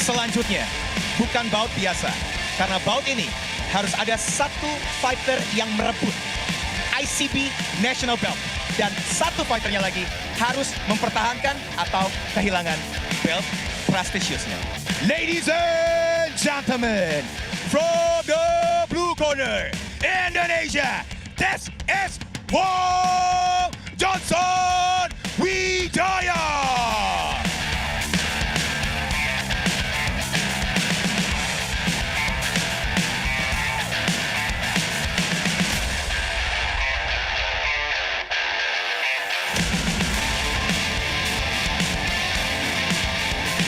Selanjutnya, bukan bout biasa. Karena bout ini harus ada satu fighter yang merebut ICB National Belt. Dan satu fighternya lagi harus mempertahankan atau kehilangan belt prestigiousnya. Ladies and gentlemen, from the blue corner, Indonesia, this is Wong Johnson Wijaya.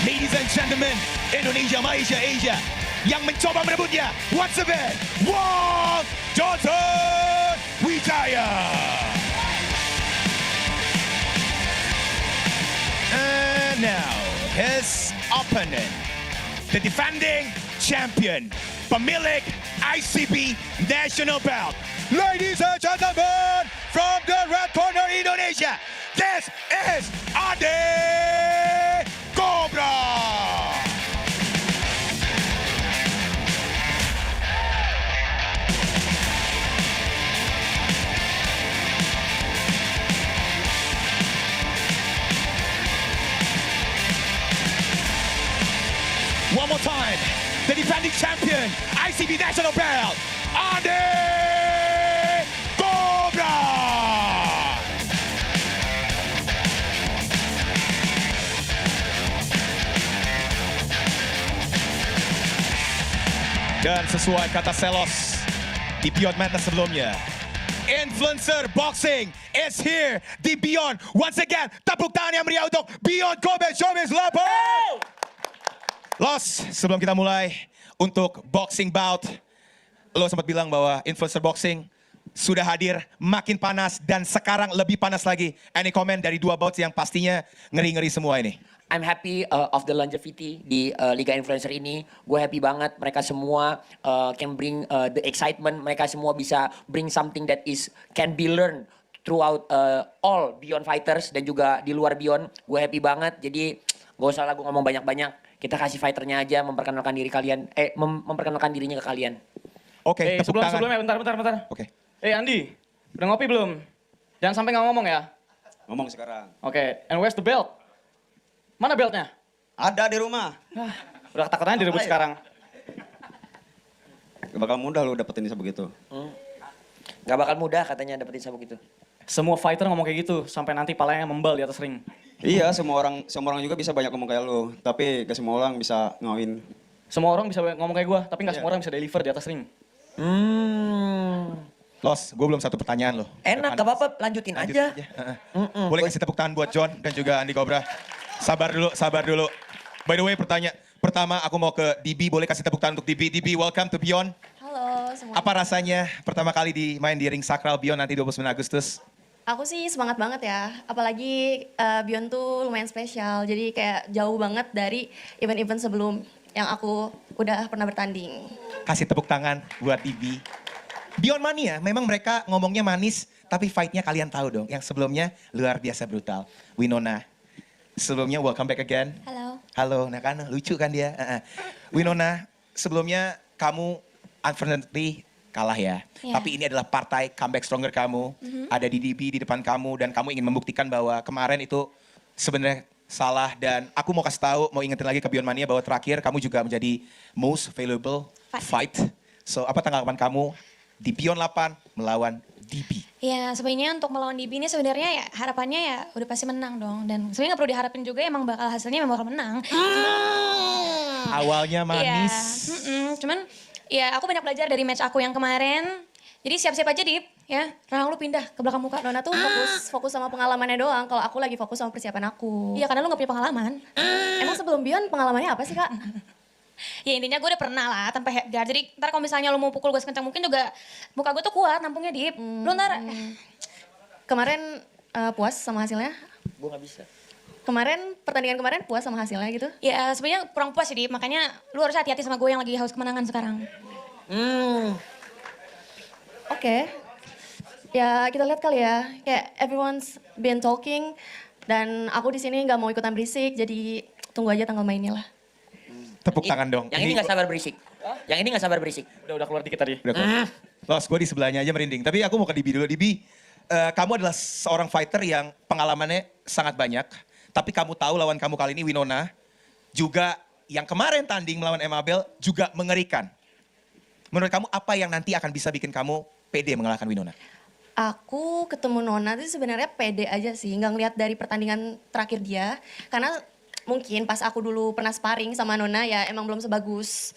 Ladies and gentlemen, Indonesia, Malaysia, Asia, yang mencoba merebutnya, once again, Wong Johnson Wijaya. And now, his opponent, the defending champion, pemilik ICB National Belt. Ladies and gentlemen, from the red corner Indonesia, this is Ade Cobra. One more time, the defending champion, ICB National Belt, Ade Cobra. Dan sesuai kata Selos di Beyond Madness sebelumnya, Influencer Boxing is here di Beyond. Once again, tepuk tangan yang meriah untuk Beyond Kobe Showbiz Lapo. Los, sebelum kita mulai untuk boxing bout, lo sempat bilang bahwa Influencer Boxing sudah hadir, makin panas dan sekarang lebih panas lagi. Any comment dari dua bouts yang pastinya ngeri-ngeri semua ini? I'm happy of the longevity di Liga Influencer ini. Gue happy banget mereka semua can bring the excitement. Mereka semua bisa bring something that can be learned throughout all Beyond Fighters dan juga di luar Beyond. Gue happy banget. Jadi gak usah lah gue ngomong banyak-banyak. Kita kasih fighternya aja memperkenalkan diri kalian. Memperkenalkan dirinya ke kalian. Oke, tepuk tangan. Sebelumnya bentar. Oke. Andi, udah ngopi belum? Jangan sampai nggak ngomong ya. Ngomong sekarang. Oke, and where's the belt? Mana beltnya? Ada di rumah. Udah ketakutan direbut sekarang. Gak bakal mudah lu dapetin sabuk itu. Gak bakal mudah katanya dapetin sabuk itu. Semua fighter ngomong kayak gitu, sampai nanti palanya membal di atas ring. Iya, semua orang juga bisa banyak ngomong kayak lu. Tapi gak semua orang bisa ngawin. Semua orang bisa ngomong kayak gue, tapi nggak semua orang bisa deliver di atas ring. Los, gue belum satu pertanyaan loh. Enak, gak apa-apa, lanjutin aja. Boleh kasih tepuk tangan buat John dan juga Andi Cobra. Sabar dulu. By the way, pertama aku mau ke DB, boleh kasih tepuk tangan untuk DB. DB, welcome to Beyond. Halo semua. Apa rasanya pertama kali main di ring sakral Beyond nanti 29 Agustus? Aku sih semangat banget ya, apalagi Beyond tuh lumayan spesial, jadi kayak jauh banget dari event-event sebelum yang aku udah pernah bertanding. Kasih tepuk tangan buat DB. Beyond Mania, memang mereka ngomongnya manis, tapi fight-nya kalian tahu dong. Yang sebelumnya luar biasa brutal. Winona, sebelumnya welcome back again. Halo. Nah kan, lucu kan dia. Winona, sebelumnya kamu unfortunately kalah ya. Yeah. Tapi ini adalah partai comeback stronger kamu. Ada di DB di depan kamu dan kamu ingin membuktikan bahwa kemarin itu sebenarnya salah. Dan aku mau kasih tahu, mau ingetin lagi ke Beyond Mania bahwa terakhir kamu juga menjadi most valuable fight. So apa tanggapan kamu di Beyond 8 melawan DB? Ya sebenarnya untuk melawan DB ini sebenarnya ya harapannya ya udah pasti menang dong. Dan sebenarnya nggak perlu diharapin juga emang bakal hasilnya memang bakal menang. Awalnya manis. Cuman ya aku banyak belajar dari match aku yang kemarin. Jadi siap-siap aja Dip ya. Rahang lu pindah ke belakang muka. Nona tuh fokus sama pengalamannya doang, kalau aku lagi fokus sama persiapan aku. Iya karena lu gak punya pengalaman. Emang sebelum Beyond pengalamannya apa sih Kak? Ya intinya gue udah pernah lah tanpa headguard. Jadi ntar kalau misalnya lu mau pukul gue sekencang mungkin juga muka gue tuh kuat nampungnya Dip. Lu ntar Kemarin puas sama hasilnya? Gue gak bisa. Pertandingan kemarin puas sama hasilnya gitu? ya sebenarnya kurang puas sih Dip. Makanya lu harus hati-hati sama gue yang lagi haus kemenangan sekarang. Oke. Ya kita lihat kali ya, kayak everyone's been talking dan aku di sini nggak mau ikutan berisik, jadi tunggu aja tanggal mainnya lah. Tepuk tangan dong. Yang ini nggak sabar berisik. Yang ini nggak sabar berisik. Udah keluar dikit tadi. Udah kok. Los, gue di sebelahnya aja merinding. Tapi aku mau ke Dibi dulu. Dibi, kamu adalah seorang fighter yang pengalamannya sangat banyak. Tapi kamu tahu lawan kamu kali ini Winona. Juga yang kemarin tanding melawan Amabel juga mengerikan. Menurut kamu apa yang nanti akan bisa bikin kamu pede mengalahkan Winona? Aku ketemu Nona itu sebenarnya pede aja sih, nggak ngeliat dari pertandingan terakhir dia. Karena mungkin pas aku dulu pernah sparring sama Nona ya emang belum sebagus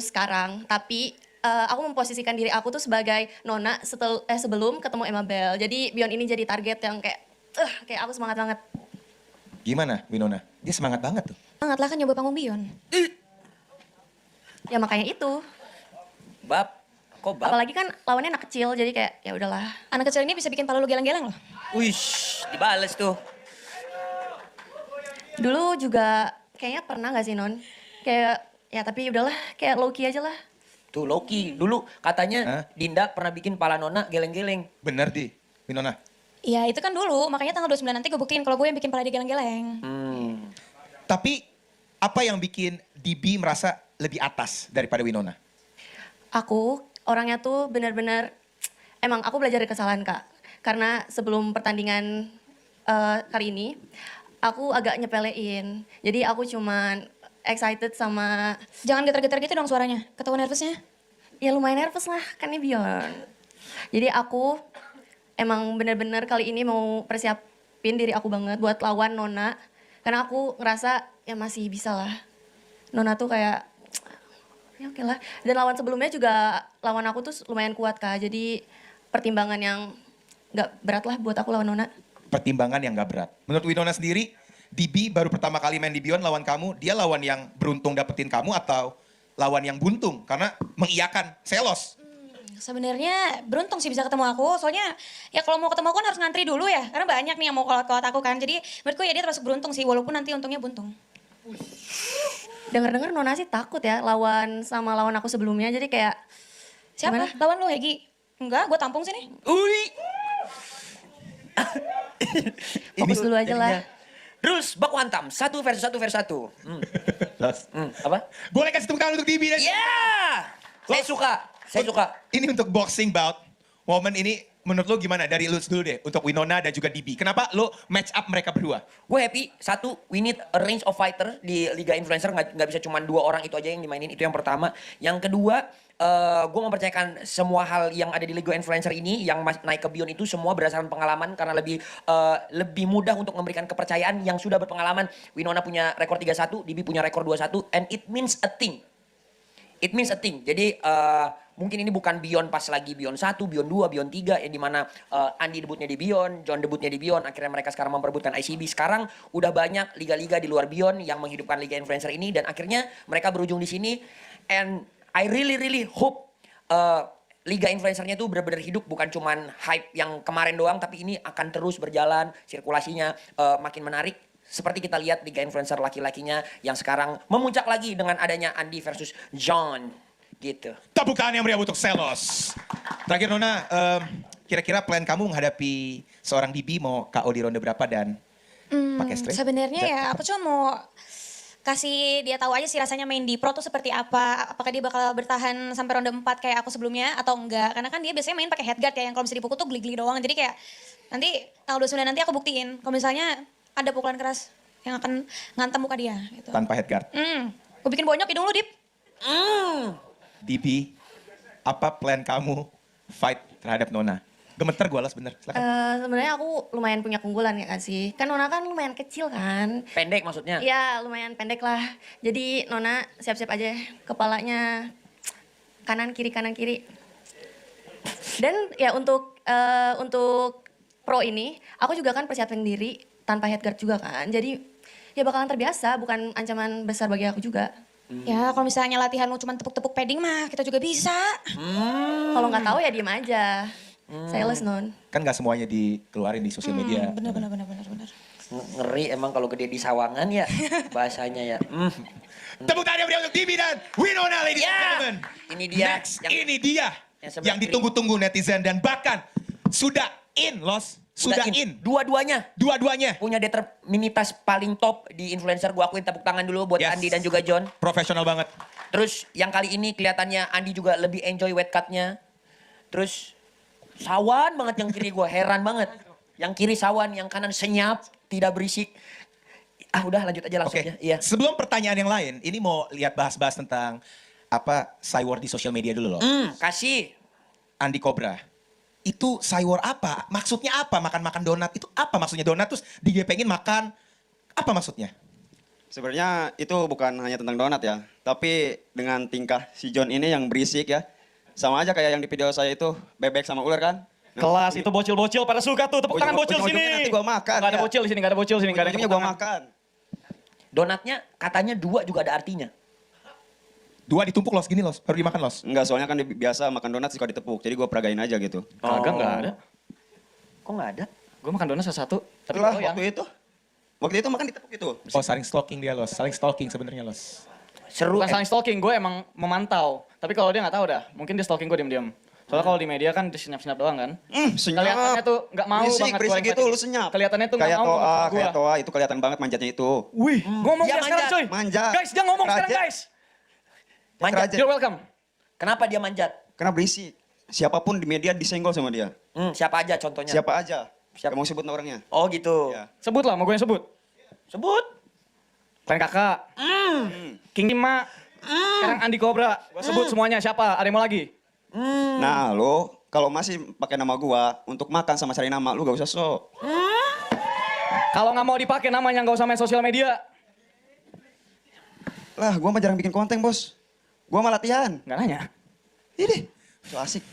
sekarang. Tapi aku memposisikan diri aku tuh sebagai Nona sebelum ketemu Amabel. Jadi Beyond ini jadi target yang kayak aku semangat banget. Gimana Winona? Dia semangat banget tuh. Banget lah kan nyoba panggung Beyond. Ya makanya itu. Kok bab? Apalagi kan lawannya anak kecil jadi kayak ya udahlah. Anak kecil ini bisa bikin pala lu geleng-geleng loh. Wish, dibales tuh. Dulu juga kayaknya pernah gak sih Non? Kayak ya tapi udahlah kayak low key aja lah. Tuh Loki, dulu katanya Dinda pernah bikin pala Nona geleng-geleng. Bener di Winona. Iya itu kan dulu, makanya tanggal 29 nanti gue buktiin kalau gue yang bikin pala dia geleng-geleng. Tapi apa yang bikin Dibi merasa lebih atas daripada Winona? Aku orangnya tuh benar-benar emang aku belajar dari kesalahan Kak. Karena sebelum pertandingan kali ini aku agak nyepelein. Jadi aku cuman excited sama Jangan getar-getar gitu dong suaranya, ketahuan nervousnya. ya lumayan nervous lah kan ini Beyond. Jadi aku emang benar-benar kali ini mau persiapin diri aku banget buat lawan Nona. Karena aku ngerasa ya masih bisa lah. Nona tuh kayak ya oke lah. Dan lawan sebelumnya juga lawan aku tuh lumayan kuat Kak. Jadi pertimbangan yang gak berat lah buat aku lawan Nona. Pertimbangan yang gak berat. Menurut Winona sendiri, Dibi baru pertama kali main di Beyond lawan kamu, dia lawan yang beruntung dapetin kamu atau lawan yang buntung? Karena mengiyakan, selos. Sebenarnya beruntung sih bisa ketemu aku, soalnya ya kalau mau ketemu aku kan harus ngantri dulu ya. Karena banyak nih yang mau kolot-kolot aku kan, jadi menurutku ya dia termasuk beruntung sih, walaupun nanti untungnya buntung. Dengar-dengar Nona sih takut ya lawan aku sebelumnya. Jadi kayak Siapa? gimana? Lawan lu Hegi? Enggak, gue tampung sini. Ui. Fokus dulu aja lah. Rules baku hantam, 1 versus 1 versus 1. Apa? Boleh kasih tepuk tangan untuk Dibi dan... Ya, saya suka. Ini untuk boxing bout. Momen ini menurut lo gimana? Dari lu dulu deh, untuk Winona dan juga Dibi. Kenapa lo match up mereka berdua? Gue happy, satu, we need a range of fighter di Liga Influencer, nggak bisa cuma 2 orang itu aja yang dimainin, itu yang pertama. Yang kedua, gue mempercayakan semua hal yang ada di Liga Influencer ini, yang naik ke Beyond itu semua berdasarkan pengalaman, karena lebih mudah untuk memberikan kepercayaan yang sudah berpengalaman. Winona punya rekor 3-1, Dibi punya rekor 2-1, and it means a thing. It means a thing. Jadi mungkin ini bukan Beyond pas lagi Beyond 1, Beyond 2, Beyond 3 ya, di mana Andi debutnya di Beyond, John debutnya di Beyond, akhirnya mereka sekarang memperebutkan ICB. Sekarang udah banyak liga-liga di luar Beyond yang menghidupkan Liga Influencer ini, dan akhirnya mereka berujung di sini. And I really hope Liga Influencernya tuh benar-benar hidup, bukan cuman hype yang kemarin doang, tapi ini akan terus berjalan, sirkulasinya makin menarik. Seperti kita lihat Liga Influencer laki-lakinya yang sekarang memuncak lagi dengan adanya Andi versus John gitu. Tepuk tangan yang meriah untuk Selos. Terakhir Nona, kira-kira plan kamu menghadapi seorang Dibi mau KO di ronde berapa dan pakai straight? Sebenarnya ya aku cuma mau kasih dia tahu aja sih rasanya main di pro tuh seperti apa. Apakah dia bakal bertahan sampai ronde 4 kayak aku sebelumnya atau enggak. Karena kan dia biasanya main pakai headguard ya, yang kalau bisa dipukul tuh geli-geli doang. Jadi kayak nanti tanggal 29 nanti aku buktiin kalau misalnya ada pukulan keras yang akan ngantem muka dia gitu. Tanpa headguard. Gue bikin bonyok hidung lu, Dip. Dibi, apa plan kamu fight terhadap Nona? Gemeter gue lah bener, silakan. Sebenarnya aku lumayan punya keunggulan ya kan sih. Kan Nona kan lumayan kecil kan. Pendek maksudnya? Iya lumayan pendek lah. Jadi Nona siap-siap aja kepalanya kanan kiri. Dan ya untuk pro ini aku juga kan persiapin diri tanpa headguard juga kan. Jadi ya bakalan terbiasa, bukan ancaman besar bagi aku juga. Ya kalau misalnya latihan lu cuma tepuk-tepuk padding mah kita juga bisa. Kalau nggak tahu ya diem aja. Sales Non. Kan gak semuanya dikeluarin di sosial media. Bener. Ngeri emang kalau gede di sawangan ya bahasanya ya. Tepuk tangan yang meriah untuk Dibi dan Winona, ladies and gentlemen. Ini dia. Next, ini dia yang sebelah yang ditunggu-tunggu netizen dan bahkan sudah in, Los. Sudah in. Dua-duanya. Dua-duanya. Punya determinitas paling top di influencer. Gua akuin tepuk tangan dulu buat Yes. Andi dan juga John. Profesional banget. Terus yang kali ini kelihatannya Andi juga lebih enjoy wet cut-nya. Terus sawan banget yang kiri gua, heran banget. Yang kiri sawan, yang kanan senyap, tidak berisik. Ah udah lanjut aja langsung Oke. aja. Iya. Sebelum pertanyaan yang lain, ini mau lihat bahas-bahas tentang apa Cywar di sosial media dulu loh. Kasih. Andi Cobra. Itu Cywar apa? Maksudnya apa? Makan-makan donat itu apa maksudnya? Donat terus digepengin makan. Apa maksudnya? Sebenarnya itu bukan hanya tentang donat ya, tapi dengan tingkah si John ini yang berisik ya. Sama aja kayak yang di video saya itu, bebek sama ular kan. Nah, Kelas itu bocil-bocil pada suka tuh. Tepuk tangan bocil sini. ujung-ujungnya nanti gua makan, Gak ada ya. bocil di sini, gak ada bocil di sini, gak ada yang ujungnya tepuk gua tangan. makan. Donatnya katanya 2 juga ada artinya. 2 ditumpuk los gini los, baru dimakan los. Enggak, soalnya kan biasa makan donat suka ditepuk, jadi gua peragain aja gitu. Kagak, gak ada. Kok nggak ada? Gue makan donat satu-satu. Tapi Itulah goyang. waktu itu makan ditepuk itu. Oh saling stalking dia los, saling stalking sebenarnya los. Seru. Bukan saling stalking, gue emang memantau. Tapi kalau dia nggak tahu dah, mungkin dia stalking gue diam-diam. Soalnya kalau di media kan dia senyap-senyap doang kan. Senyap. Kelihatannya tuh nggak mau berisik, banget berisik goreng gitu, pakai- lu senyap. Kelihatannya tuh nggak kayak mau toa, banget kayak gua. toa, itu kelihatan banget manjatnya itu. Wih, ngomong Dia dia sekarang manja. coy. Manja. Guys, dia ngomong sekarang Raja. guys. Manjat. Raja. You're welcome. Kenapa dia manjat? Karena berisik. Siapapun di media disenggol sama dia. Siapa aja contohnya? Siapa aja. Siapa? Gak mau sebut orangnya. Oh gitu. Ya. Sebut lah, mau gue yang sebut. Sebut. Ren Kakak. King Ima. Sekarang Andi Cobra. Gue sebut semuanya siapa? Ada yang mau lagi? Nah, lo kalau masih pakai nama gua untuk makan sama cari nama, lu gak usah sok. Kalau nggak mau dipakai namanya nggak usah main sosial media. Lah, gua mah jarang bikin konten, Bos. Gua mah latihan. Nggak nanya. Ini, so asik.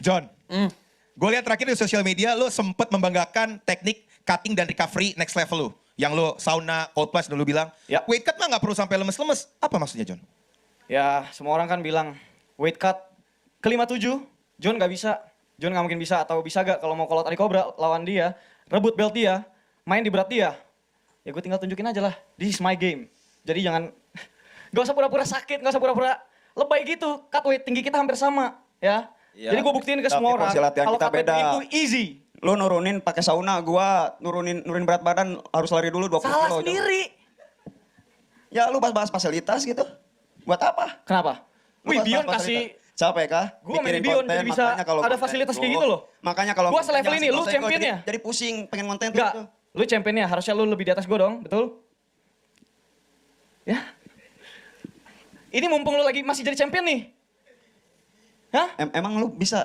John, gue lihat terakhir di sosial media lo sempet membanggakan teknik cutting dan recovery next level lo. Yang lo sauna, cold plunge dulu bilang, Ya. weight cut mah gak perlu sampai lemes-lemes. Apa maksudnya John? Ya, semua orang kan bilang weight cut ke 57, John nggak bisa. John nggak mungkin bisa atau bisa gak kalau mau kolot Andi Cobra lawan dia, rebut belt dia, main di berat dia. Ya gue tinggal tunjukin aja lah, this is my game. Jadi jangan, gak usah pura-pura sakit, gak usah pura-pura lebay gitu. Cut weight tinggi kita hampir sama, ya. Iya. Jadi gue buktiin ke Tapi semua orang, porsi latihan kalau kita cut weight beda. itu easy. Lu nurunin pakai sauna, gua nurunin berat badan harus lari dulu 20 Salah kilo. sendiri. Ya lu bahas fasilitas gitu. Buat apa? Kenapa? Lu Wih, bahas Bion fasilitas. kasih Capek kah? Gua main Bikin di Bion, konten, jadi bisa makanya kalau ada konten fasilitas kayak tuh, gitu loh. Makanya kalau Gua konten selevel jangan ini, lu senggol-senggol, championnya. Jadi pusing pengen konten tuh. Enggak, lu championnya, harusnya lu lebih di atas gue dong, betul? Ya. Ini mumpung lu lagi masih jadi champion nih. Hah? Emang lu bisa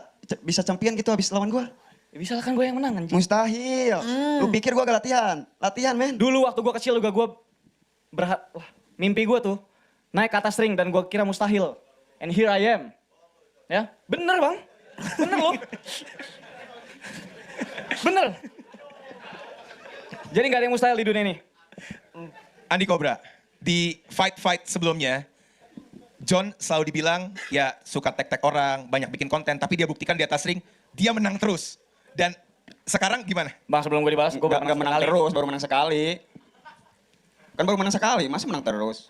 champion gitu habis lawan gua? Ya bisa lah kan gue yang menang anjing. Mustahil. Lu pikir gua gak latihan? Latihan, men. Dulu waktu gue kecil juga gue wah, mimpi gue tuh naik ke atas ring dan gue kira mustahil. And here I am. Ya, bener bang. Bener loh. Bener. Jadi gak ada yang mustahil di dunia ini. Andi Cobra, di fight-fight sebelumnya, John selalu dibilang ya suka tek-tek orang, banyak bikin konten, tapi dia buktikan di atas ring, dia menang terus. Dan sekarang gimana? Bang sebelum gue dibahas, gue Gak menang terus, baru menang sekali. Kan baru menang sekali, masa menang terus?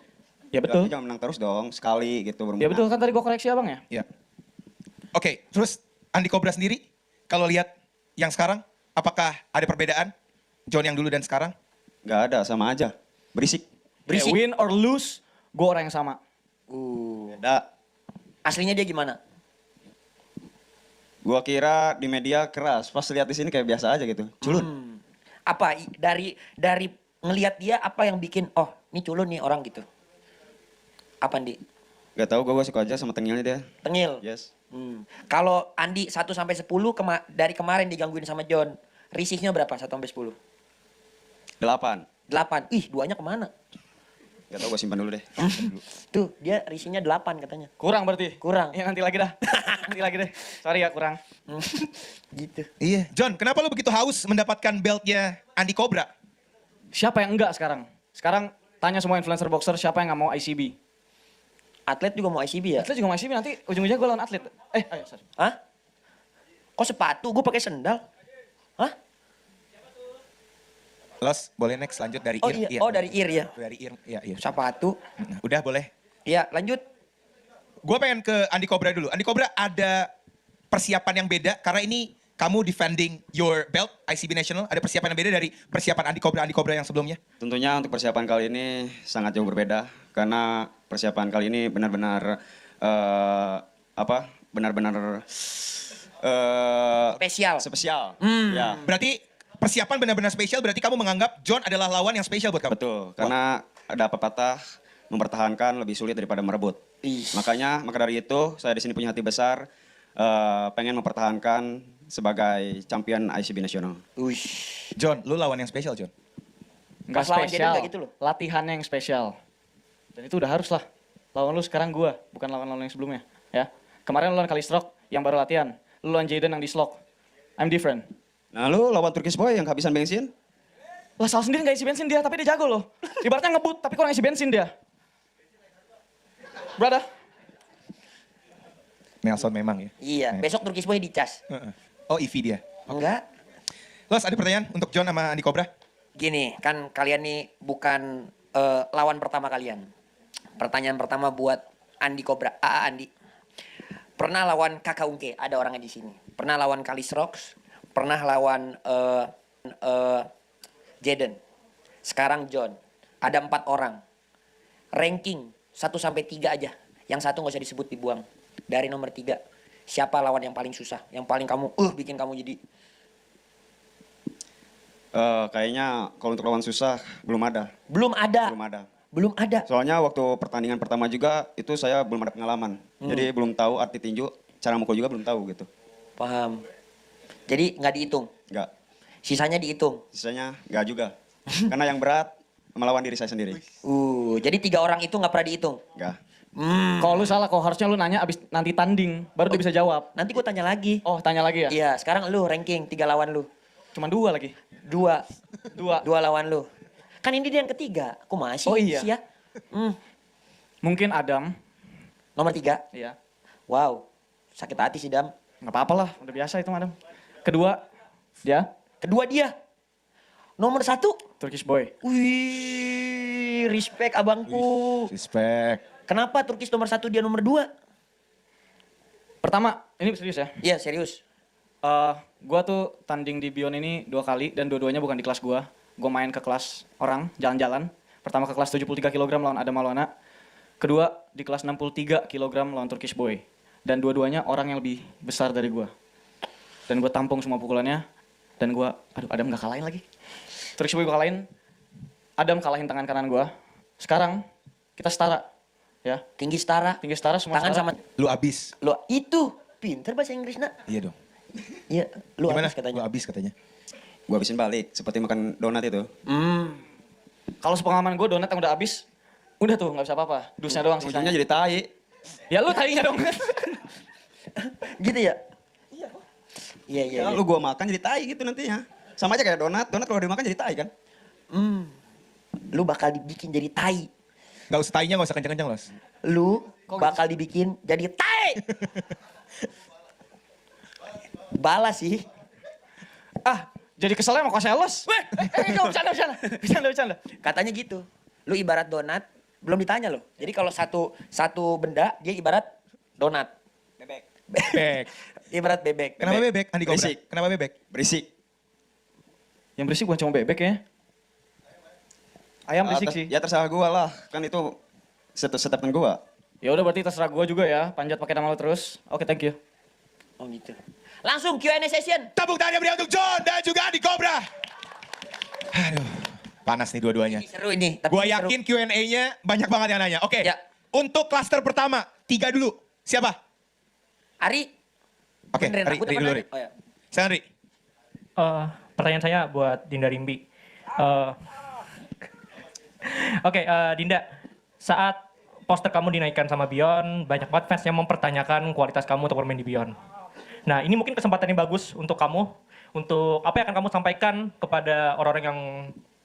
Ya betul. Berarti jangan menang terus dong, sekali gitu baru Ya menang. betul kan tadi gue koreksi abang ya. Ya. Oke, terus Andi Cobra sendiri, kalau lihat yang sekarang, apakah ada perbedaan? John yang dulu dan sekarang? Gak ada, sama aja. Berisik. Kayak win or lose, gue orang yang sama. Beda. Aslinya dia gimana? Gua kira di media keras, pas lihat di sini kayak biasa aja gitu. Culun. Apa dari ngelihat dia apa yang bikin oh ini culun nih orang gitu? Apa Andi? Gak tau, gua suka aja sama tengilnya dia. Tengil. Yes. Kalau Andi 1 sampai 10 dari kemarin digangguin sama John, risihnya berapa 1 sampai 10? 8. 8. Ih, duanya kemana? Gak tau, gua simpan dulu deh. Tuh, dia risihnya 8 katanya. Kurang berarti? Kurang. Ya nanti lagi dah. Nanti lagi deh. Sorry ya kurang. Gitu. Iya. John, kenapa lu begitu haus mendapatkan beltnya Andi Cobra? Siapa yang enggak sekarang? Sekarang tanya semua influencer boxer siapa yang nggak mau ICB. Atlet juga mau ICB ya? Atlet juga mau ICB nanti ujung-ujungnya gue lawan atlet. Ayo sorry. Hah? Kok sepatu? Gue pakai sendal. Hah? Los, boleh next lanjut dari Oh Ir. iya, oh dari Ir ya. Dari Ir, iya, iya. Sepatu. Nah, udah boleh. Iya, lanjut. Gue pengen ke Andi Cobra dulu. Andi Cobra ada persiapan yang beda karena ini kamu defending your belt ICB National, ada persiapan yang beda dari persiapan Andi Cobra yang sebelumnya? Tentunya untuk persiapan kali ini sangat jauh berbeda karena persiapan kali ini benar-benar benar-benar Spesial. Ya, Berarti persiapan benar-benar spesial, berarti kamu menganggap John adalah lawan yang spesial buat kamu? betul. Karena ada pepatah mempertahankan lebih sulit daripada merebut. Maka dari itu saya di sini punya hati besar, pengen mempertahankan sebagai champion ICB Nasional. Uish. John, lu lawan yang spesial, John. Nggak Pas lawan Jaden spesial, nggak gitu loh? latihannya yang spesial. Dan itu udah harus lah. Lawan lu sekarang gua, bukan lawan-lawan yang sebelumnya. Ya. Kemarin lu lawan Kalistrok yang baru latihan. Lu lawan Jaden yang di slok. I'm different. Nah lu lawan Turkish Boy yang kehabisan bensin? Lah salah sendiri nggak isi bensin dia, tapi dia jago loh. Ibaratnya ngebut, tapi kurang isi bensin dia. Brother. Nelson memang ya. Iya, besok Turkish Boy dicas. Oh, EV dia. Enggak. Los, ada pertanyaan untuk John sama Andi Cobra? Gini, kan kalian nih bukan lawan pertama kalian. Pertanyaan pertama buat Andi Cobra. Andi. Pernah lawan Kakak Ungke, ada orangnya di sini. Pernah lawan Kalisrox, pernah lawan Jaden. Sekarang John. Ada 4 orang. Ranking 1 sampai 3 aja. Yang satu nggak usah disebut, dibuang. Dari nomor 3. Siapa lawan yang paling susah? Yang paling kamu bikin kamu jadi Kayaknya kalau untuk lawan susah belum ada. belum ada. Belum ada. Soalnya waktu pertandingan pertama juga itu saya belum ada pengalaman. Jadi belum tahu arti tinju, cara mukul juga belum tahu gitu. Paham. Jadi nggak dihitung. Enggak. Sisanya dihitung. Sisanya enggak juga. Karena yang berat melawan diri saya sendiri. Jadi 3 orang itu nggak pernah dihitung. Enggak. Kalau lu salah, kalau harusnya lu nanya abis nanti tanding, baru dia bisa jawab. Nanti gue tanya lagi. Oh, tanya lagi ya? Iya, sekarang lu ranking 3 lawan lu. Cuman 2 lagi. 2 2. lawan lu. Kan ini dia yang ketiga. Kok masih Oh, iya. sih ya? Mungkin Adam. Nomor 3. Iya. Wow. Sakit hati sih, Dam. Nggak apa-apa lah, udah biasa itu Adam. Kedua, dia Kedua dia. Nomor 1. Turkish Boy. Wih, respect abangku. Respect. Kenapa Turkish nomor 1 dia nomor 2? Pertama, ini serius ya. Iya, serius. Gua tuh tanding di Bion ini 2 kali dan dua-duanya bukan di kelas gua. Gua main ke kelas orang, jalan-jalan. Pertama ke kelas 73 kg lawan Adam Maulana. Kedua di kelas 63 kg lawan Turkish Boy. Dan dua-duanya orang yang lebih besar dari gua. Dan gua tampung semua pukulannya. Dan gua, Adam gak kalahin lagi. Turkish Boy gua kalahin. Adam kalahin tangan kanan gua. Sekarang kita setara. Ya, Tinggi setara. tinggi setara semua Tangan setara. sama Lu abis. lo itu. Pinter bahasa Inggris, Nak. Iya dong. Iya, lu Gimana? habis katanya. Lu abis katanya. Gua habisin balik seperti makan donat itu. Kalau sepengalaman gua donat yang udah habis, udah tuh nggak bisa apa-apa. Dusnya doang Ujungnya sisanya. jadi tai. Ya lu tadinya dong. Gitu ya? Iya, iya. Kalau gua makan jadi tai gitu nantinya. Sama aja kayak donat. Donat kalau dimakan jadi tai kan? Lu bakal dibikin jadi tai. Gak usah tainya, gak usah kencang-kencang, Los. Lu bakal dibikin jadi tai. Balas sih. Jadi keselnya mau sales. Bercanda. Katanya gitu. Lu ibarat donat, belum ditanya loh. Jadi kalau satu benda, dia ibarat donat. Bebek. Ibarat bebek. Kenapa bebek, Andi Cobra? Berisik. Kenapa bebek? Berisik. Yang berisik bukan cuma bebek ya. Ayam berisik sih. Ya terserah gua lah. Kan itu statement gua. Ya udah berarti terserah gua juga ya. Panjat pakai nama lu terus. Oke, thank you. Oh gitu. Langsung Q&A session. Tepuk tangan yang meriah untuk John dan juga Andi Cobra. Aduh, panas nih dua-duanya. Ini seru ini. tapi Gua ini seru. yakin Q&A-nya banyak banget yang nanya. Oke, Ya. untuk klaster pertama, 3 dulu. Siapa? Ari. Oke, Benerin Ri aku dulu, temenan. Ri. Oh, ya. Silakan, Ri. Pertanyaan saya buat Dinda Rimbi. Oke, Dinda, saat poster kamu dinaikkan sama Bion, banyak banget fans yang mempertanyakan kualitas kamu untuk bermain di Bion. Nah, ini mungkin kesempatan yang bagus untuk kamu, untuk apa yang akan kamu sampaikan kepada orang-orang yang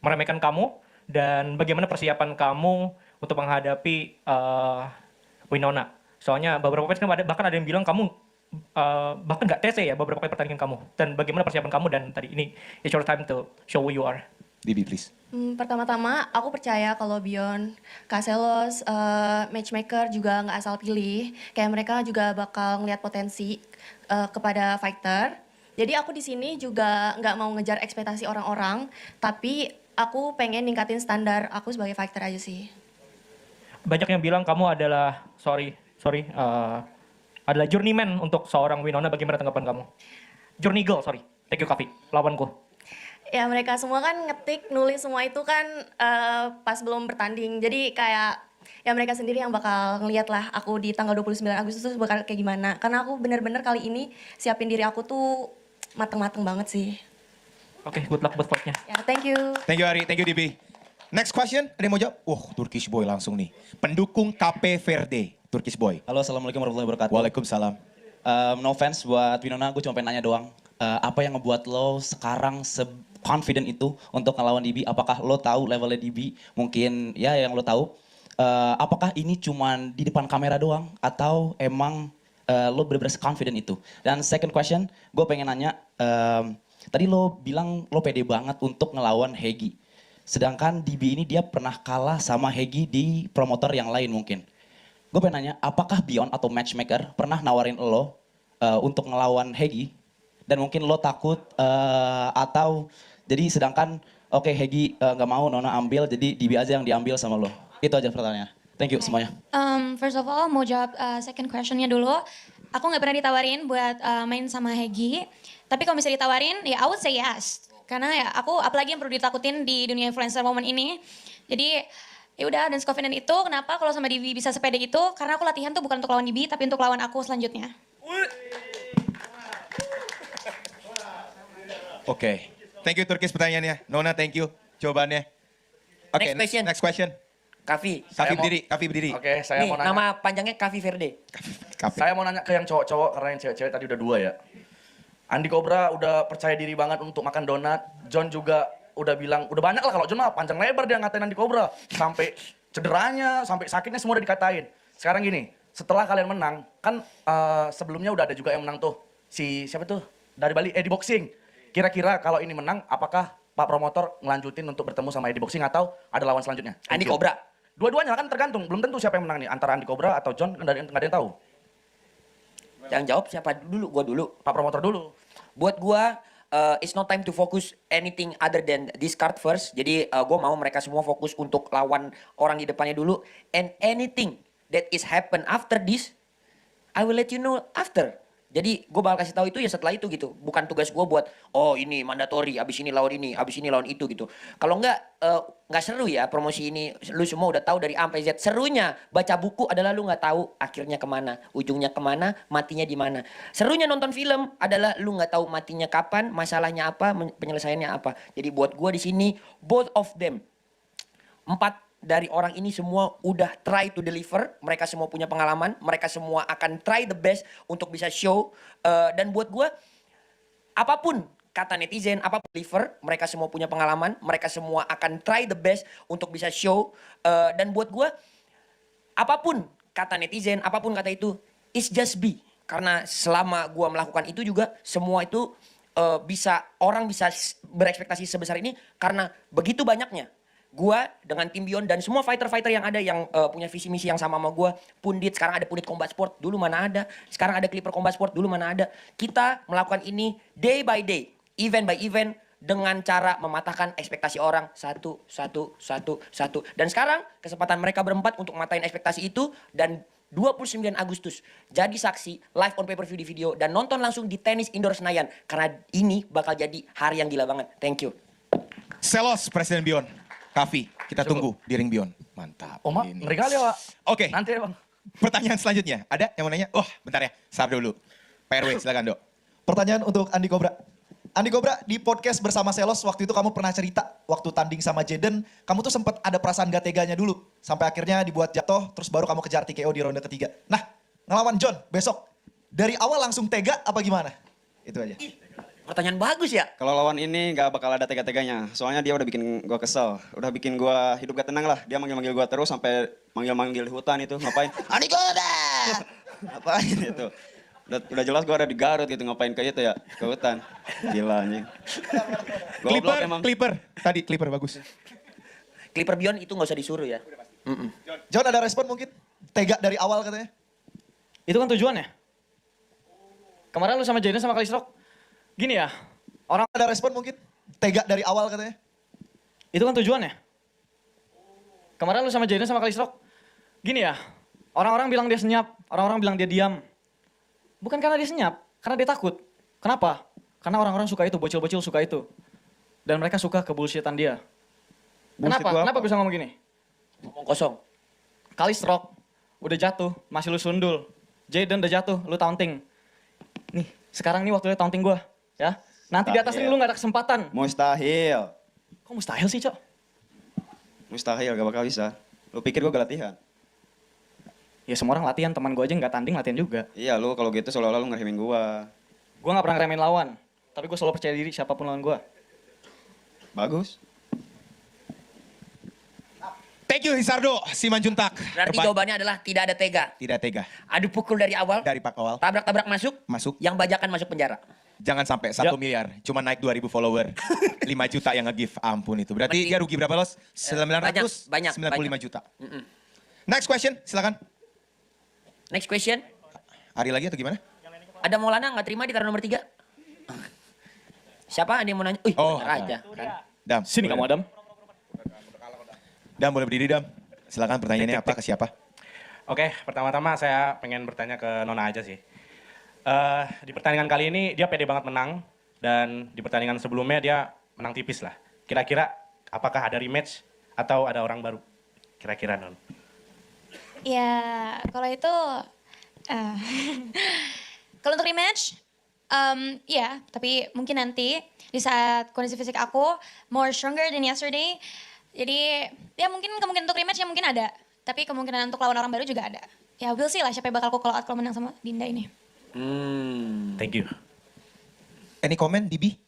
meremehkan kamu, dan bagaimana persiapan kamu untuk menghadapi Winona. Soalnya beberapa fans kan bahkan ada yang bilang kamu bahkan nggak TC ya beberapa kali pertandingan kamu. Dan bagaimana persiapan kamu, dan tadi ini it's your time to show who you are. Dibi, please. Pertama-tama aku percaya kalau Beyond, Kak Selos, matchmaker juga nggak asal pilih. Kayak mereka juga bakal ngeliat potensi kepada fighter. Jadi aku di sini juga nggak mau ngejar ekspektasi orang-orang, tapi aku pengen ningkatin standar aku sebagai fighter aja sih. Banyak yang bilang kamu adalah, adalah journeyman untuk seorang Winona. Bagaimana tanggapan kamu? Journey girl, sorry. Thank you, Kavi. Lawanku. Ya mereka semua kan ngetik, nulis semua itu kan pas belum bertanding. Jadi kayak ya mereka sendiri yang bakal ngeliat lah aku di tanggal 29 Agustus bakal kayak gimana. Karena aku bener-bener kali ini siapin diri aku tuh mateng-mateng banget sih. Oke, good luck buat fight-nya. Ya, thank you. Thank you Ari, thank you Dibi. Next question, ada yang mau jawab? Turkish Boy langsung nih. Pendukung KP Verde, Turkish Boy. Halo, assalamualaikum warahmatullahi wabarakatuh. Waalaikumsalam. No offense buat Winona, gue cuma pengen nanya doang. Apa yang ngebuat lo sekarang confident itu untuk ngelawan DB? Apakah lo tahu levelnya DB? Mungkin ya yang lo tahu. Apakah ini cuma di depan kamera doang? Atau emang lo bener-bener confident itu? Dan second question, gue pengen nanya. Tadi lo bilang lo pede banget untuk ngelawan Hegi. Sedangkan DB ini dia pernah kalah sama Hegi di promotor yang lain mungkin. Gue pengen nanya, apakah Beyond atau Matchmaker pernah nawarin lo untuk ngelawan Hegi? Dan mungkin lo takut atau jadi sedangkan oke, Hegi nggak mau Nona ambil, jadi DB aja yang diambil sama lo. Itu aja pertanyaannya. Thank you semuanya. First of all, mau jawab second questionnya dulu. Aku nggak pernah ditawarin buat main sama Hegi. Tapi kalau misalnya ditawarin, ya I would say yes. Karena ya aku, apalagi yang perlu ditakutin di dunia influencer moment ini. Jadi ya udah, dan confident itu kenapa kalau sama Divi bisa sepede itu? Karena aku latihan tuh bukan untuk lawan Divi, tapi untuk lawan aku selanjutnya. Oke. Thank you Turkish pertanyaannya. Nona, thank you jawabannya. Oke, Next question. Next question. Kavi. Kavi berdiri. Oke, saya Nih, mau nanya. nama panjangnya Kavi Verde. Kavi. Saya mau nanya ke yang cowok-cowok karena yang cewek-cewek tadi udah 2 ya. Andi Cobra udah percaya diri banget untuk makan donat. John juga udah bilang, udah banyak lah kalau John mah panjang lebar dia ngatain Andi Cobra. Sampai cederanya, sampai sakitnya semua udah dikatain. Sekarang gini, setelah kalian menang, kan sebelumnya udah ada juga yang menang tuh. Si siapa tuh? Dari Bali, di boxing. Kira-kira kalau ini menang, apakah Pak Promotor ngelanjutin untuk bertemu sama Eddie Boxing atau ada lawan selanjutnya? Andi Cobra. Dua-duanya kan tergantung, belum tentu siapa yang menang nih. Antara Andi Cobra atau John, kan nggak ada yang tahu. Yang jawab siapa dulu? Gua dulu. Pak Promotor dulu. Buat gua, it's not time to focus anything other than this card first. Jadi gua mau mereka semua fokus untuk lawan orang di depannya dulu. And anything that is happen after this, I will let you know after. Jadi gue bakal kasih tahu itu ya setelah itu gitu. Bukan tugas gue buat, oh ini mandatory, abis ini lawan itu gitu. Kalau nggak seru ya promosi ini. Lu semua udah tahu dari A sampai Z. Serunya baca buku adalah lu nggak tahu akhirnya kemana, ujungnya kemana, matinya di mana. Serunya nonton film adalah lu nggak tahu matinya kapan, masalahnya apa, penyelesaiannya apa. Jadi buat gue di sini, both of them, 4 dari orang ini semua udah try to deliver, mereka semua punya pengalaman, mereka semua akan try the best untuk bisa show. Dan buat gue, apapun kata netizen, apapun deliver, mereka semua punya pengalaman, mereka semua akan try the best untuk bisa show. Dan buat gue, apapun kata netizen, apapun kata itu, it's just be. Karena selama gue melakukan itu juga, semua itu orang bisa berekspektasi sebesar ini karena begitu banyaknya. Gua dengan tim Beyond dan semua fighter-fighter yang ada yang punya visi misi yang sama gua. Pundit, sekarang ada Pundit Combat Sport, dulu mana ada. Sekarang ada Clipper Combat Sport, dulu mana ada. Kita melakukan ini day by day, event by event, dengan cara mematahkan ekspektasi orang satu. Dan sekarang kesempatan mereka berempat untuk matain ekspektasi itu. Dan 29 Agustus jadi saksi live on pay-per-view di video dan nonton langsung di tenis indoor Senayan. Karena ini bakal jadi hari yang gila banget. Thank you. Selos Presiden Beyond. Kavi, kita tunggu di ring Beyond. Mantap. Oh, ini. ngeri kali ya, Pak. Oke. Nanti ya, Bang. Pertanyaan selanjutnya. Ada yang mau nanya? Bentar ya. Sabar dulu. Pak RW, silakan, Dok. Pertanyaan untuk Andi Cobra. Andi Cobra, di podcast bersama Selos waktu itu kamu pernah cerita waktu tanding sama Jaden, kamu tuh sempat ada perasaan gak teganya dulu. Sampai akhirnya dibuat jatuh, terus baru kamu kejar TKO di ronde ketiga. Nah, ngelawan John besok, dari awal langsung tega apa gimana? Itu aja. Pertanyaan bagus ya. Kalau lawan ini nggak bakal ada tega-teganya. Soalnya dia udah bikin gua kesel. Udah bikin gua hidup gak tenang lah. Dia manggil-manggil gua terus sampai manggil-manggil di hutan itu. Ngapain? Andi Cobra! Ngapain itu? Udah jelas gue ada di Garut gitu, ngapain ke itu ya, ke hutan. Gila anjing. Goblok emang. Clipper. Tadi Clipper bagus. Clipper Beyond itu nggak usah disuruh ya. John ada respon mungkin? Tega dari awal katanya. Itu kan tujuannya. Kemarin lu sama Jaden sama Kalisrok, gini ya, orang Ada respon mungkin? Tega dari awal katanya. itu kan tujuannya. Kemarin lu sama Jaden sama Kalisrok, gini ya, orang-orang bilang dia senyap, orang-orang bilang dia diam. Bukan karena dia senyap, karena dia takut. Kenapa? Karena orang-orang suka itu, bocil-bocil suka itu. Dan mereka suka kebullshitan dia. Bullshit Kenapa? gua apa? Kenapa bisa ngomong gini? Ngomong kosong. Kalisrok, udah jatuh, masih lu sundul. Jaden udah jatuh, lu taunting. Nih, sekarang nih waktunya taunting gua, ya. Nanti di atas ring lu gak ada kesempatan. Mustahil. Kok mustahil sih, Cok? Mustahil, gak bakal bisa. Lu pikir gue gak latihan? Ya semua orang latihan, teman gua aja nggak tanding latihan juga. Iya, lu kalau gitu seolah-olah lu ngeremehin gua. Gua nggak pernah ngeremehin lawan, tapi gua selalu percaya diri siapapun lawan gua. Bagus. Thank you Hisardo, Simanjuntak. Berarti jawabannya adalah tidak ada tega. Tidak tega. Adu pukul dari awal, Dari pak awal. tabrak-tabrak masuk, Masuk. yang bajakan masuk penjara. Jangan sampai 1 miliar. Cuma naik 2.000 follower. 5 juta yang nge-give. Ampun itu. Berarti Mending- dia rugi berapa los? 995 banyak. juta. Next question, silakan. Next question, Hari lagi atau gimana? ada Maulana nggak terima ditaruh nomor 3? Siapa? Ada yang mau nanya? Oh, bener aja. Kan? Dam. Sini boleh. kamu Adam. Dam boleh berdiri Dam. Silakan pertanyaannya apa ke siapa? Oke, pertama-tama saya pengen bertanya ke Nona aja sih. Di pertandingan kali ini dia pede banget menang, dan di pertandingan sebelumnya dia menang tipis lah. Kira-kira apakah ada rematch atau ada orang baru? Kira-kira Non. Ya, kalau itu, kalau untuk rematch, ya, tapi mungkin nanti di saat kondisi fisik aku more stronger than yesterday. Jadi ya mungkin kemungkinan untuk rematch ya mungkin ada, tapi kemungkinan untuk lawan orang baru juga ada. Ya we'll see lah siapa yang bakal aku call out kalau menang sama Dinda ini. Thank you. Any comment, Dibi?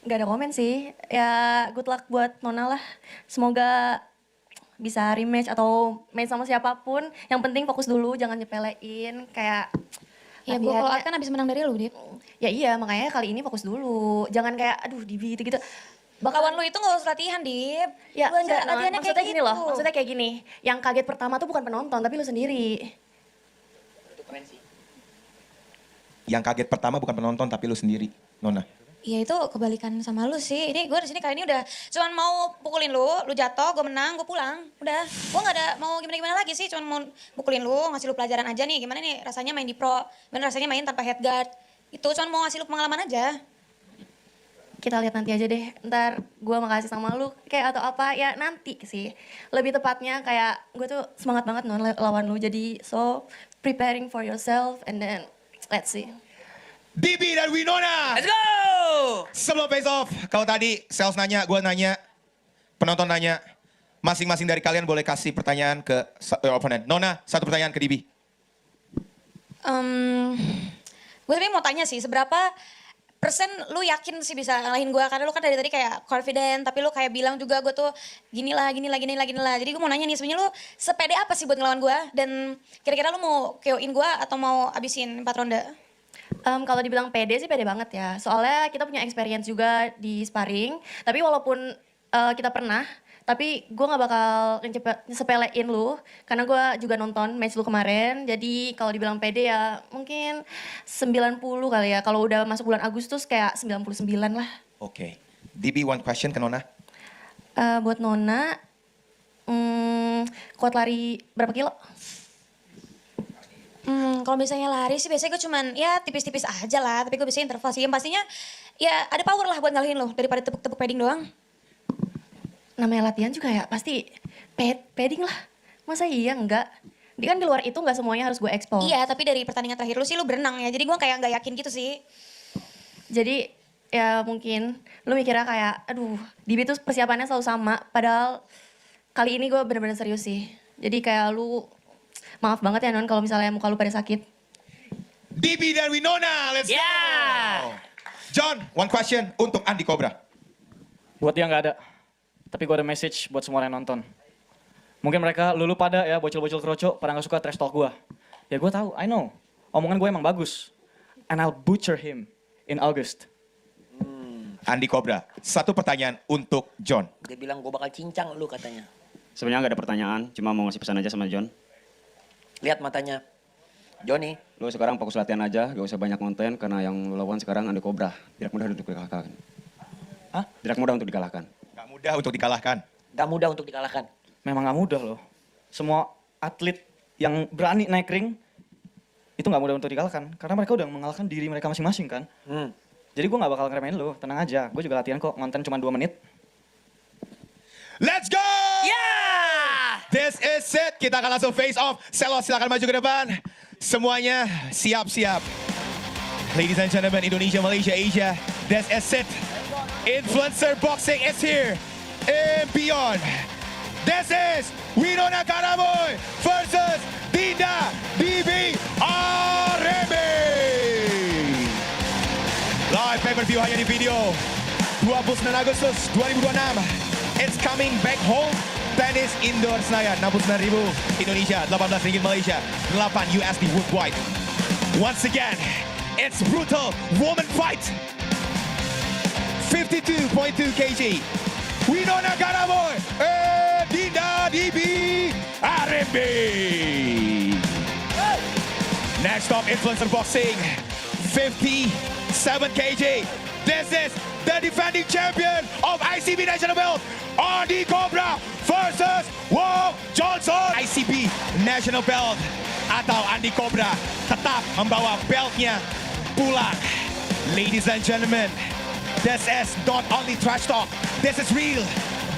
Gak ada komen sih. Ya good luck buat Nona lah. Semoga bisa rematch atau main sama siapapun. Yang penting fokus dulu, jangan nyepelein. Kayak Ya gue call out kan abis menang dari lu, Dip. Ya iya, makanya kali ini fokus dulu. Jangan kayak aduh Dibi gitu-gitu. Lawan lu itu gak usah latihan, Dip. Ya Lu enggak, Non. latihannya Maksudnya kayak gini loh, gitu. maksudnya kayak gini. Yang kaget pertama tuh bukan penonton, tapi lu sendiri. Yang kaget pertama bukan penonton tapi lu sendiri, Nona. Iya itu kebalikan sama lu sih. Ini gue disini kali ini udah cuman mau pukulin lu jatuh, gue menang, gue pulang. Udah, gue gak ada mau gimana-gimana lagi sih. Cuman mau pukulin lu, ngasih lu pelajaran aja nih. Gimana nih rasanya main di pro, gimana rasanya main tanpa headguard. Itu cuman mau ngasih lu pengalaman aja. Kita lihat nanti aja deh. Ntar gue makasih sama lu kayak atau apa ya nanti sih. Lebih tepatnya kayak gue tuh semangat banget non lawan lu. Jadi so preparing for yourself and then let's see. Dibi dan Winona. Let's go! Sebelum face off, kalau tadi sales nanya, gue nanya, penonton nanya, masing-masing dari kalian boleh kasih pertanyaan ke opponent. Nona, satu pertanyaan ke Dibi. Gue tapi mau tanya sih, seberapa persen lu yakin sih bisa ngalahin gue? Karena lu kan dari tadi kayak confident, tapi lu kayak bilang juga gue tuh gini lah. Jadi gue mau nanya nih, sebenarnya lu sepede apa sih buat ngelawan gue? Dan kira-kira lu mau KO-in gue atau mau abisin 4 ronde? Kalau dibilang pede sih pede banget ya. Soalnya kita punya experience juga di sparring. Tapi walaupun kita pernah, tapi gue gak bakal sepelein lu. Karena gue juga nonton match lu kemarin. Jadi kalau dibilang pede ya mungkin 90 kali ya. Kalau udah masuk bulan Agustus kayak 99 lah. Oke. Dibi, one question ke Nona. Buat Nona, kuat lari berapa kilo? Kalau misalnya lari sih biasanya gue cuman ya tipis-tipis aja lah. Tapi gue biasanya interval sih. Yang pastinya ya ada power lah buat ngalahin lu daripada tepuk-tepuk padding doang. Namanya latihan juga ya pasti padding lah. Masa iya enggak? Dia kan di luar itu enggak semuanya harus gue expose. Iya tapi dari pertandingan terakhir lu sih lu berenang ya. Jadi gue kayak gak yakin gitu sih. Jadi ya mungkin lu mikirnya kayak aduh Dibi tuh persiapannya selalu sama. Padahal kali ini gue bener-bener serius sih. Jadi kayak lu maaf banget ya Non kalau misalnya muka lu pada sakit. Dibi dan Winona, let's go! John, one question untuk Andi Cobra. Buat dia nggak ada. Tapi gue ada message buat semua yang nonton. Mungkin mereka lulu pada ya bocil-bocil keroco pada nggak suka trash talk gue. Ya gue tahu, I know. omongan gue emang bagus. And I'll butcher him in August. Andi Cobra, satu pertanyaan untuk John. Dia bilang gue bakal cincang lu katanya. Sebenarnya nggak ada pertanyaan, cuma mau ngasih pesan aja sama John. Lihat matanya. Johnny, Lu sekarang fokus latihan aja, gak usah banyak konten karena yang lu lawan sekarang Andi Cobra. Tidak mudah untuk dikalahkan. Hah? Tidak mudah untuk dikalahkan. Gak mudah untuk dikalahkan. gak mudah untuk dikalahkan. Memang gak mudah loh. Semua atlet yang berani naik ring, itu gak mudah untuk dikalahkan. Karena mereka udah mengalahkan diri mereka masing-masing kan. Jadi gue gak bakal ngeremehin lu, tenang aja. Gue juga latihan kok, ngonten cuma 2 menit. Let's go! Yeah! This is it. Kita akan langsung face off. Selos silakan maju ke depan. Semuanya siap-siap. Ladies and gentlemen, Indonesia, Malaysia, Asia. This is it. Influencer boxing is here and beyond. This is Winona Karamoy versus Dinda DB Arembe. Live pay-per-view hanya di video 29 Agustus 2026. It's coming back home. Tenis Indoor Senayan 69.000 Indonesia, 18 ringgit Malaysia, 8 USD worldwide. Once again, it's brutal woman fight. 52.2 kg. Winona Karamoy and Dinda DB Arembe. Next up, influencer boxing, 57 kg. This is the defending champion of ICB National Belt, Andi Cobra versus Wong Johnson. ICB National Belt atau Andi Cobra tetap membawa beltnya pulang. Ladies and gentlemen, this is not only trash talk, this is real.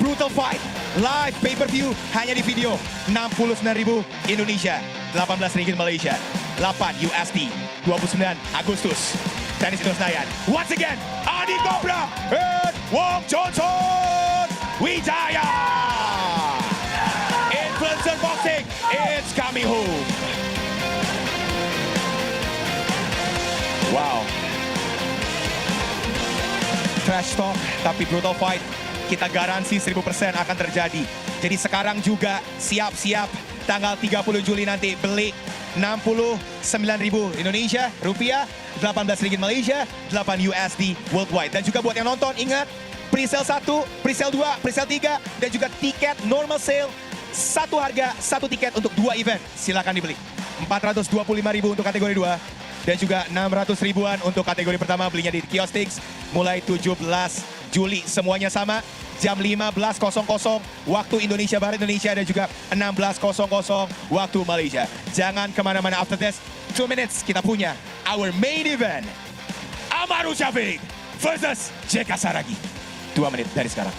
Brutal fight, live pay-per-view hanya di video 69.000 Indonesia, 18 ringgit Malaysia, 8 USD, 29 Agustus. Tenis Indoor Senayan. Once again, Andi Cobra and Wong Johnson Wijaya. Influencer boxing, it's coming home. Wow. Trash talk, tapi brutal fight. Kita garansi 1000% akan terjadi. Jadi sekarang juga siap-siap tanggal 30 Juli nanti beli 69.000 Indonesia rupiah, 18 ringgit Malaysia, 8 USD worldwide. Dan juga buat yang nonton, ingat pre-sale 1, pre-sale 2, pre-sale 3, dan juga tiket normal sale satu harga, satu tiket untuk 2 event. Silakan dibeli. 425.000 untuk kategori 2 dan juga 600 ribuan untuk kategori pertama, belinya di Kiostix mulai 17 Juli. Semuanya sama, jam 15.00 waktu Indonesia Barat Indonesia dan juga 16.00 waktu Malaysia. Jangan kemana-mana, after this 2 minutes kita punya our main event. Amaru Syafiq versus JK Saragi. 2 menit dari sekarang.